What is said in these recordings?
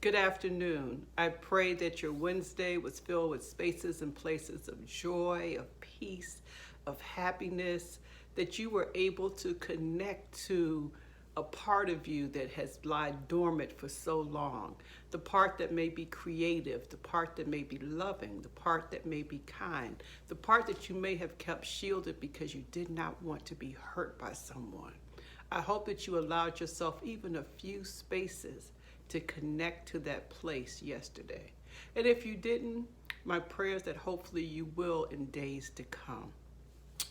Good afternoon. I pray that your Wednesday was filled with spaces and places of joy, of peace, of happiness, that you were able to connect to a part of you that has lied dormant for so long, the part that may be creative, the part that may be loving, the part that may be kind, the part that you may have kept shielded because you did not want to be hurt by someone. I hope that you allowed yourself even a few spaces to connect to that place yesterday. And if you didn't, my prayer is that hopefully you will in days to come.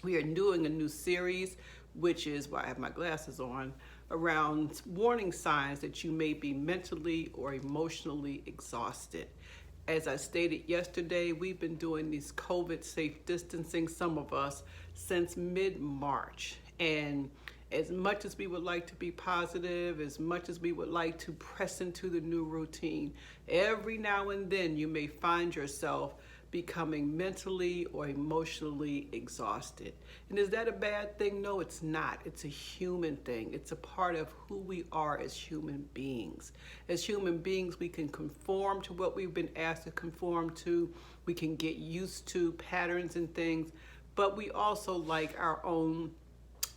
We are doing a new series, which is why I have my glasses on, around warning signs that you may be mentally or emotionally exhausted. As I stated yesterday, we've been doing these COVID safe distancing, some of us, since mid-March. And as much as we would like to be positive, as much as we would like to press into the new routine, every now and then you may find yourself becoming mentally or emotionally exhausted. And is that a bad thing? No, it's not. It's a human thing. It's a part of who we are as human beings. As human beings, we can conform to what we've been asked to conform to. We can get used to patterns and things, but we also like our own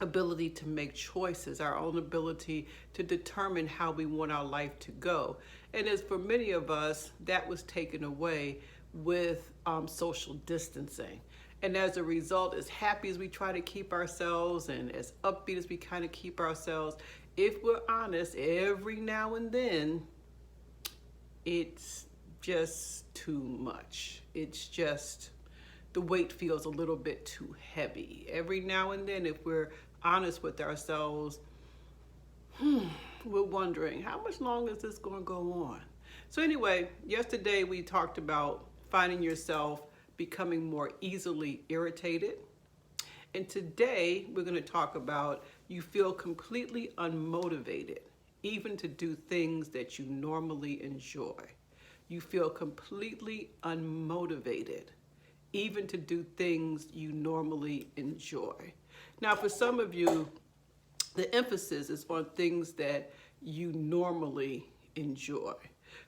ability to make choices, our own ability to determine how we want our life to go. And as for many of us, that was taken away with social distancing. And as a result, as happy as we try to keep ourselves and as upbeat as we kind of keep ourselves, if we're honest, every now and then, it's just too much. It's just, the weight feels a little bit too heavy. Every now and then, if we're honest with ourselves, we're wondering, how much longer is this going to go on? So anyway, yesterday we talked about finding yourself becoming more easily irritated. And today we're going to talk about you feel completely unmotivated, even to do things that you normally enjoy. You feel completely unmotivated, even to do things you normally enjoy. Now, for some of you, the emphasis is on things that you normally enjoy.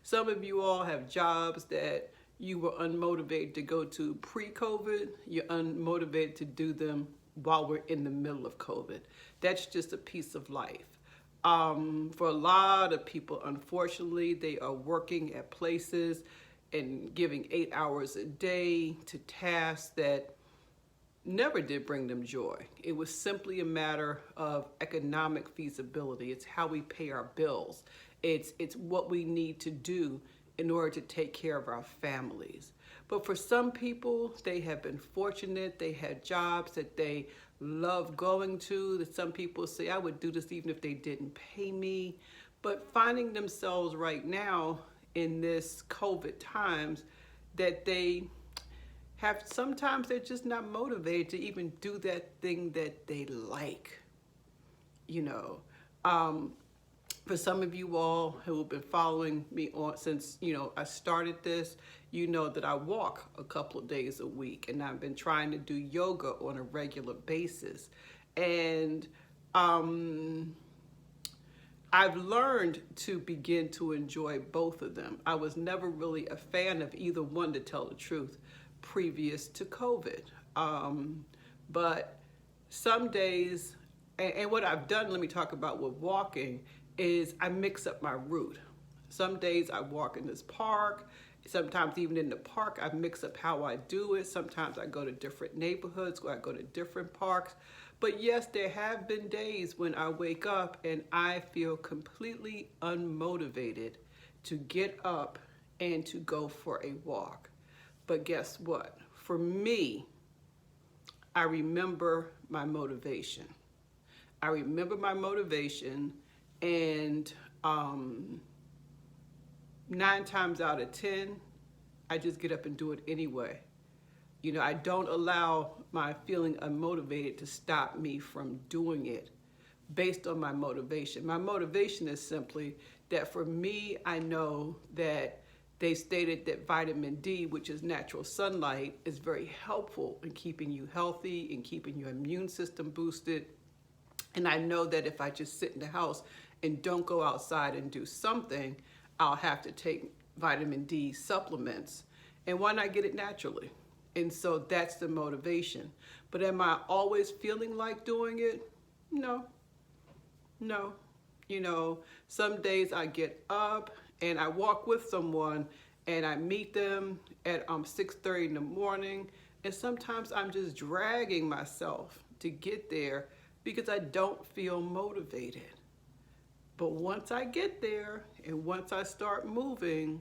Some of you all have jobs that you were unmotivated to go to pre-COVID. You're unmotivated to do them while we're in the middle of COVID. That's just a piece of life. For a lot of people, unfortunately, they are working at places and giving 8 hours a day to tasks that never did bring them joy. It was simply a matter of economic feasibility. It's how we pay our bills. It's what we need to do in order to take care of our families. But for some people, they have been fortunate. They had jobs that they love going to. That some people say, I would do this even if they didn't pay me. But finding themselves right now in this COVID times that they have, sometimes they're just not motivated to even do that thing that they like. For some of you all who have been following me on since, I started this, you know that I walk a couple of days a week, and I've been trying to do yoga on a regular basis. And I've learned to begin to enjoy both of them. I was never really a fan of either one, to tell the truth, previous to COVID. But some days, and what I've done, let me talk about with walking, is I mix up my route. Some days I walk in this park. Sometimes even in the park, I mix up how I do it. Sometimes I go to different neighborhoods, or I go to different parks. But yes, there have been days when I wake up and I feel completely unmotivated to get up and to go for a walk. But guess what? For me, I remember my motivation. I remember my motivation, and 9 times out of 10, I just get up and do it anyway. I don't allow my feeling unmotivated to stop me from doing it based on my motivation. My motivation is simply that for me, I know that they stated that vitamin D, which is natural sunlight, is very helpful in keeping you healthy and keeping your immune system boosted. And I know that if I just sit in the house and don't go outside and do something, I'll have to take vitamin D supplements. And why not get it naturally? And so that's the motivation. But am I always feeling like doing it? No, no. Some days I get up and I walk with someone and I meet them at 6:30 in the morning. And sometimes I'm just dragging myself to get there because I don't feel motivated. But once I get there and once I start moving,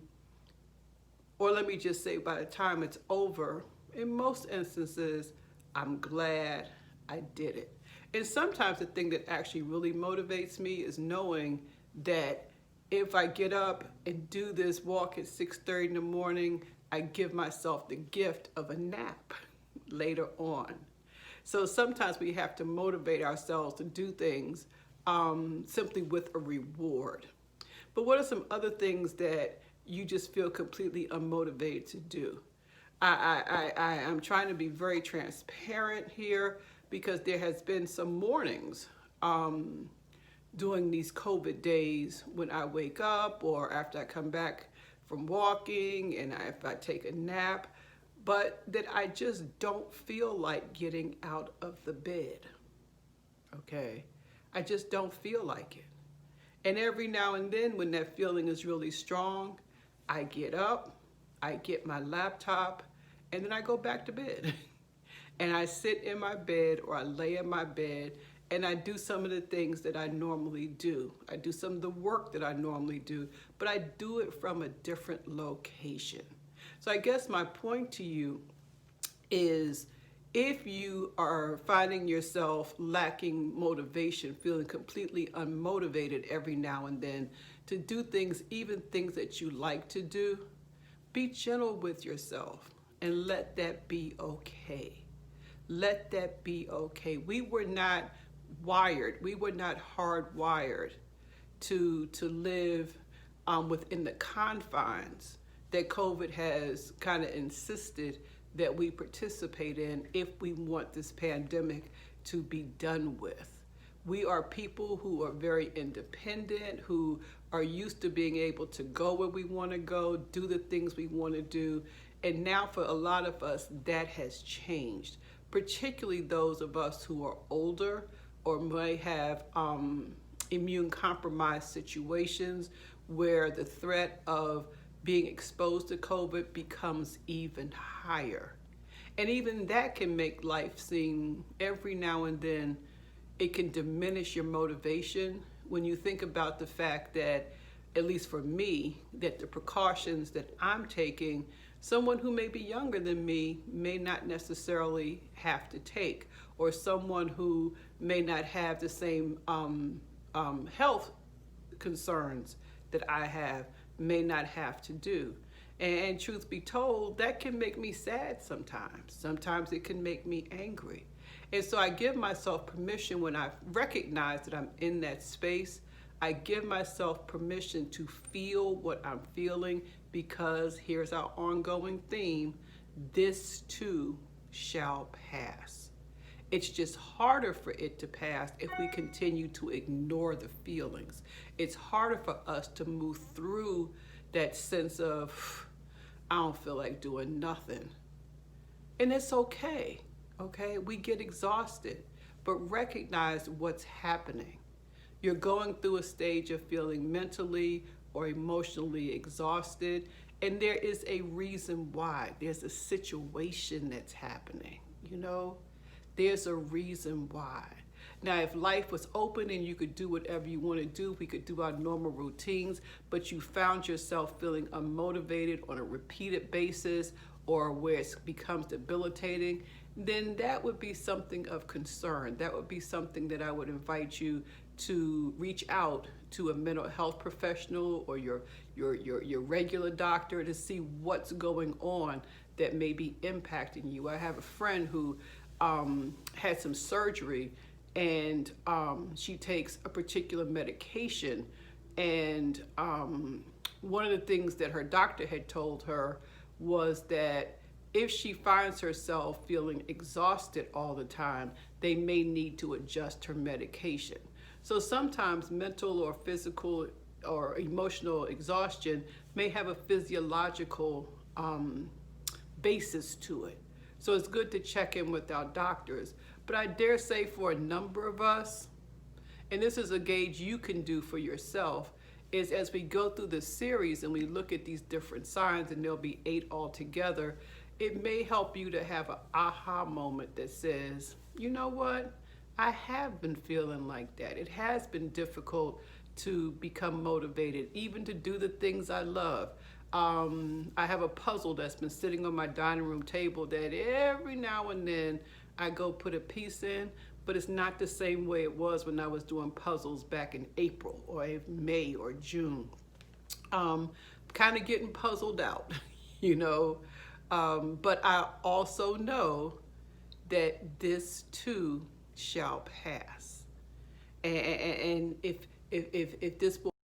or let me just say by the time it's over, in most instances, I'm glad I did it. And sometimes the thing that actually really motivates me is knowing that if I get up and do this walk at 6:30 in the morning, I give myself the gift of a nap later on. So sometimes we have to motivate ourselves to do things simply with a reward. But what are some other things that you just feel completely unmotivated to do? I'm trying to be very transparent here because there has been some mornings during these COVID days when I wake up or after I come back from walking and if I take a nap, but that I just don't feel like getting out of the bed, okay? I just don't feel like it. And every now and then when that feeling is really strong, I get up, I get my laptop, and then I go back to bed. And I sit in my bed or I lay in my bed and I do some of the things that I normally do. I do some of the work that I normally do, but I do it from a different location. So I guess my point to you is if you are finding yourself lacking motivation, feeling completely unmotivated every now and then to do things, even things that you like to do, be gentle with yourself and let that be okay. Let that be okay. We were not hardwired to live within the confines that COVID has kind of insisted that we participate in if we want this pandemic to be done with. We are people who are very independent, who are used to being able to go where we want to go, do the things we want to do. And now for a lot of us, that has changed, particularly those of us who are older or may have immune compromised situations where the threat of being exposed to COVID becomes even higher. And even that can make life seem, every now and then, it can diminish your motivation when you think about the fact that, at least for me, that the precautions that I'm taking, someone who may be younger than me may not necessarily have to take, or someone who may not have the same health concerns that I have may not have to do. And truth be told, that can make me sad sometimes. Sometimes it can make me angry. And so I give myself permission when I recognize that I'm in that space. I give myself permission to feel what I'm feeling because here's our ongoing theme, this too shall pass. It's just harder for it to pass if we continue to ignore the feelings. It's harder for us to move through that sense of, I don't feel like doing nothing. And it's okay, okay? We get exhausted, but recognize what's happening. You're going through a stage of feeling mentally or emotionally exhausted, and there is a reason why. There's a situation that's happening, There's a reason why. Now, if life was open and you could do whatever you want to do, we could do our normal routines, but you found yourself feeling unmotivated on a repeated basis or where it becomes debilitating, then that would be something of concern. That would be something that I would invite you to reach out to a mental health professional or your regular doctor to see what's going on that may be impacting you. I have a friend who had some surgery and she takes a particular medication, and one of the things that her doctor had told her was that if she finds herself feeling exhausted all the time, they may need to adjust her medication. So sometimes mental or physical or emotional exhaustion may have a physiological basis to it. So it's good to check in with our doctors. But I dare say for a number of us, and this is a gauge you can do for yourself, is as we go through the series and we look at these different signs, and there'll be 8 altogether, it may help you to have an aha moment that says, you know what? I have been feeling like that. It has been difficult to become motivated, even to do the things I love. I have a puzzle that's been sitting on my dining room table that every now and then I go put a piece in, but it's not the same way it was when I was doing puzzles back in April or May or June. Kind of getting puzzled out, you know. But I also know that this too shall pass. And if this will